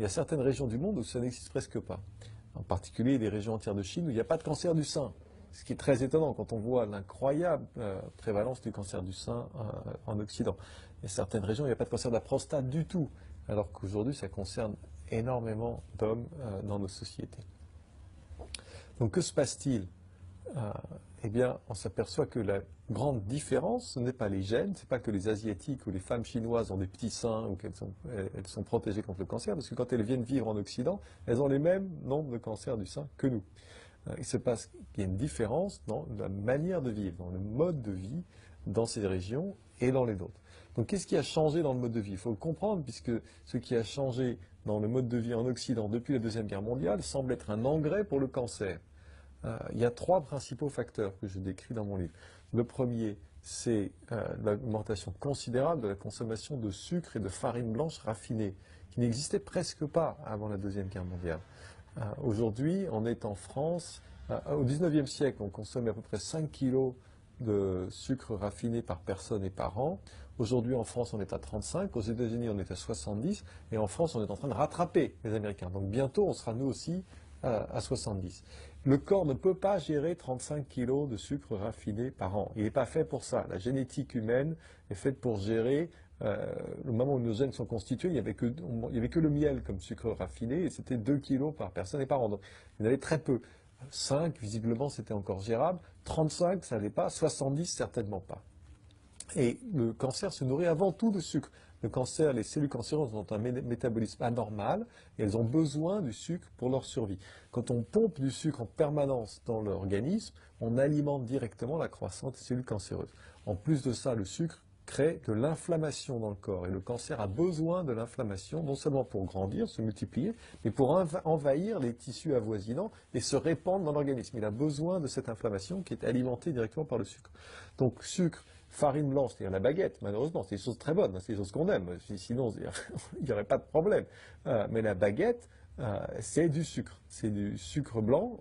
Il y a certaines régions du monde où ça n'existe presque pas. En particulier des régions entières de Chine où il n'y a pas de cancer du sein. Ce qui est très étonnant quand on voit l'incroyable prévalence du cancer du sein en Occident. Il y a certaines régions où il n'y a pas de cancer de la prostate du tout, alors qu'aujourd'hui ça concerne énormément d'hommes dans nos sociétés. Donc que se passe-t-il? Eh bien, on s'aperçoit que la grande différence, ce n'est pas les gènes, ce n'est pas que les Asiatiques ou les femmes chinoises ont des petits seins ou qu'elles sont protégées contre le cancer, parce que quand elles viennent vivre en Occident, elles ont les mêmes nombres de cancers du sein que nous. Il se passe qu'il y a une différence dans la manière de vivre, dans le mode de vie dans ces régions et dans les autres. Donc qu'est-ce qui a changé dans le mode de vie? Il faut le comprendre, puisque ce qui a changé dans le mode de vie en Occident depuis la Deuxième Guerre mondiale semble être un engrais pour le cancer. Il y a trois principaux facteurs que je décris dans mon livre. Le premier, c'est l'augmentation considérable de la consommation de sucre et de farine blanche raffinée, qui n'existait presque pas avant la Deuxième Guerre mondiale. Aujourd'hui, on est en France, au XIXe siècle, on consommait à peu près 5 kilos de sucre raffiné par personne et par an. Aujourd'hui, en France, on est à 35, aux États-Unis, on est à 70, et en France, on est en train de rattraper les Américains. Donc bientôt, on sera nous aussi à 70. Le corps ne peut pas gérer 35 kilos de sucre raffiné par an. Il n'est pas fait pour ça. La génétique humaine est faite pour gérer. Le moment où nos gènes sont constitués, il n'y avait que le miel comme sucre raffiné, et c'était 2 kilos par personne et par an. Donc, il y en avait très peu. 5, visiblement, c'était encore gérable. 35, ça n'allait pas. 70, certainement pas. Et le cancer se nourrit avant tout de sucre. Le cancer, les cellules cancéreuses ont un métabolisme anormal et elles ont besoin du sucre pour leur survie. Quand on pompe du sucre en permanence dans l'organisme, on alimente directement la croissance des cellules cancéreuses. En plus de ça, le sucre crée de l'inflammation dans le corps. Et le cancer a besoin de l'inflammation, non seulement pour grandir, se multiplier, mais pour envahir les tissus avoisinants et se répandre dans l'organisme. Il a besoin de cette inflammation qui est alimentée directement par le sucre. Donc sucre, farine blanche, c'est-à-dire la baguette, malheureusement, c'est des choses très bonnes, c'est des choses qu'on aime, sinon il n'y aurait pas de problème. Mais la baguette, c'est du sucre blanc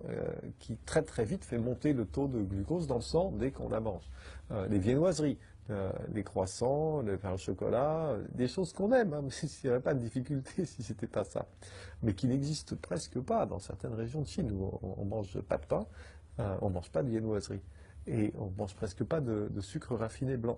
qui très très vite fait monter le taux de glucose dans le sang dès qu'on la mange. Les viennoiseries, les croissants, le pain au chocolat, des choses qu'on aime, hein, mais il n'y aurait pas de difficulté si c'était pas ça. Mais qui n'existent presque pas dans certaines régions de Chine où on mange pas de pain, on mange pas de viennoiserie. Et on ne mange presque pas de sucre raffiné blanc.